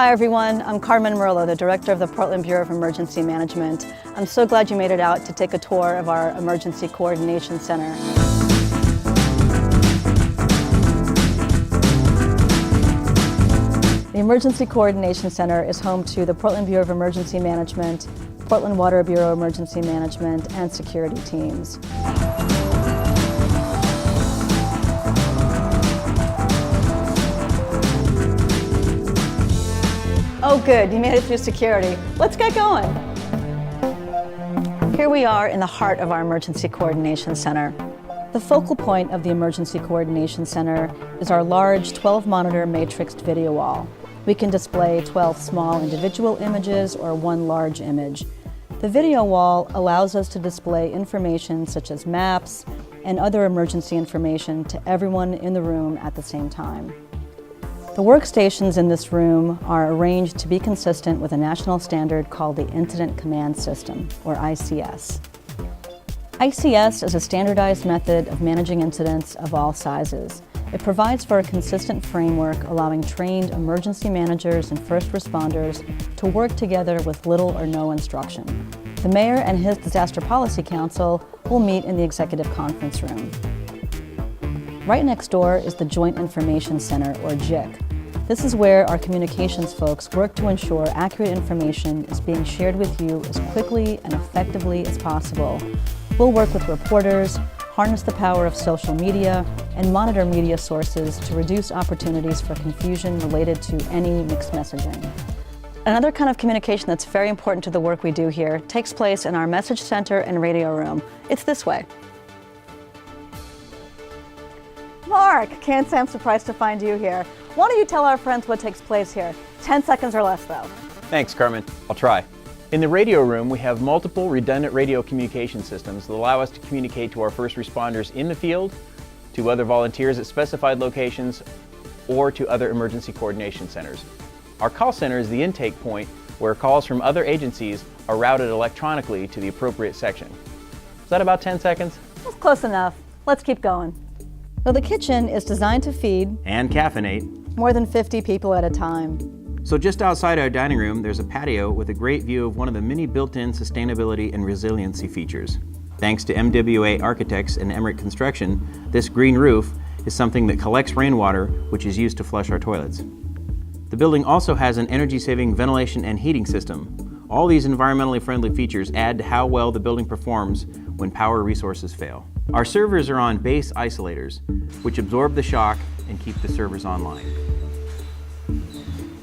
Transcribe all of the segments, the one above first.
Hi everyone, I'm Carmen Murillo, the Director of the Portland Bureau of Emergency Management. I'm so glad you made it out to take a tour of our Emergency Coordination Center. The Emergency Coordination Center is home to the Portland Bureau of Emergency Management, Portland Water Bureau Emergency Management, and security teams. Oh good, you made it through security. Let's get going. Here we are in the heart of our Emergency Coordination Center. The focal point of the Emergency Coordination Center is our large 12-monitor matrixed video wall. We can display 12 small individual images or one large image. The video wall allows us to display information such as maps and other emergency information to everyone in the room at the same time. The workstations in this room are arranged to be consistent with a national standard called the Incident Command System, or ICS. ICS is a standardized method of managing incidents of all sizes. It provides for a consistent framework allowing trained emergency managers and first responders to work together with little or no instruction. The Mayor and his Disaster Policy Council will meet in the Executive Conference Room. Right next door is the Joint Information Center, or JIC. This is where our communications folks work to ensure accurate information is being shared with you as quickly and effectively as possible. We'll work with reporters, harness the power of social media, and monitor media sources to reduce opportunities for confusion related to any mixed messaging. Another kind of communication that's very important to the work we do here takes place in our message center and radio room. It's this way. Mark, can't say I'm surprised to find you here. Why don't you tell our friends what takes place here? 10 seconds or less, though. Thanks, Carmen. I'll try. In the radio room, we have multiple redundant radio communication systems that allow us to communicate to our first responders in the field, to other volunteers at specified locations, or to other emergency coordination centers. Our call center is the intake point where calls from other agencies are routed electronically to the appropriate section. Is that about 10 seconds? That's close enough. Let's keep going. So the kitchen is designed to feed and caffeinate more than 50 people at a time. So just outside our dining room, there's a patio with a great view of one of the many built-in sustainability and resiliency features. Thanks to MWA Architects and Emmerich Construction, this green roof is something that collects rainwater, which is used to flush our toilets. The building also has an energy-saving ventilation and heating system. All these environmentally friendly features add to how well the building performs when power resources fail. Our servers are on base isolators, which absorb the shock and keep the servers online.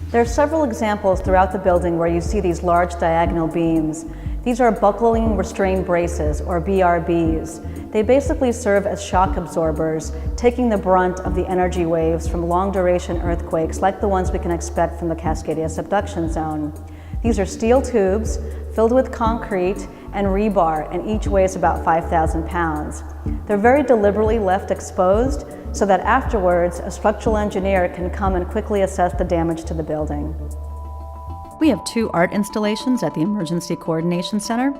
There are several examples throughout the building where you see these large diagonal beams. These are buckling restraint braces, or BRBs. They basically serve as shock absorbers, taking the brunt of the energy waves from long-duration earthquakes like the ones we can expect from the Cascadia subduction zone. These are steel tubes filled with concrete and rebar, and each weighs about 5,000 pounds. They're very deliberately left exposed so that afterwards a structural engineer can come and quickly assess the damage to the building. We have two art installations at the Emergency Coordination Center.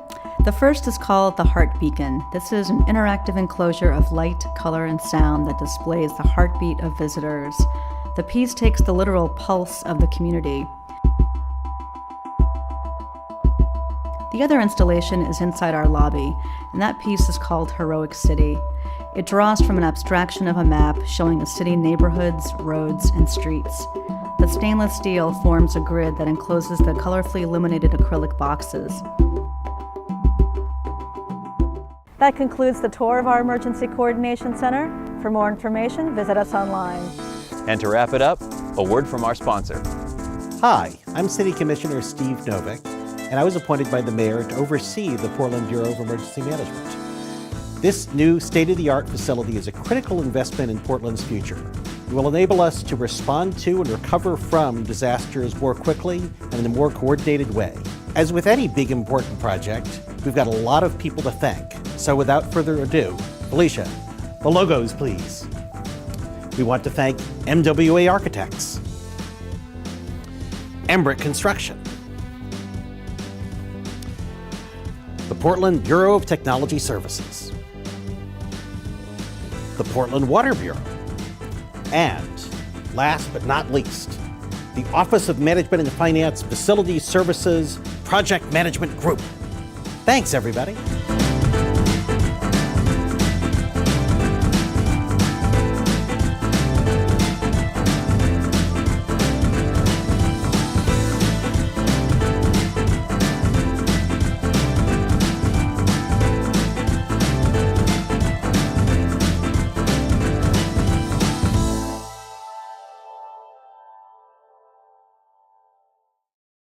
The first is called the Heart Beacon. This is an interactive enclosure of light, color, and sound that displays the heartbeat of visitors. The piece takes the literal pulse of the community. The other installation is inside our lobby, and that piece is called Heroic City. It draws from an abstraction of a map showing the city neighborhoods, roads, and streets. The stainless steel forms a grid that encloses the colorfully illuminated acrylic boxes. That concludes the tour of our Emergency Coordination Center. For more information, visit us online. And to wrap it up, a word from our sponsor. Hi, I'm City Commissioner Steve Novick, and I was appointed by the Mayor to oversee the Portland Bureau of Emergency Management. This new state-of-the-art facility is a critical investment in Portland's future. It will enable us to respond to and recover from disasters more quickly and in a more coordinated way. As with any big important project, we've got a lot of people to thank. So without further ado, Felicia, the logos, please. We want to thank MWA Architects, Emmerich Construction, the Portland Bureau of Technology Services, the Portland Water Bureau, and last but not least, the Office of Management and Finance Facility Services Project Management Group. Thanks, everybody.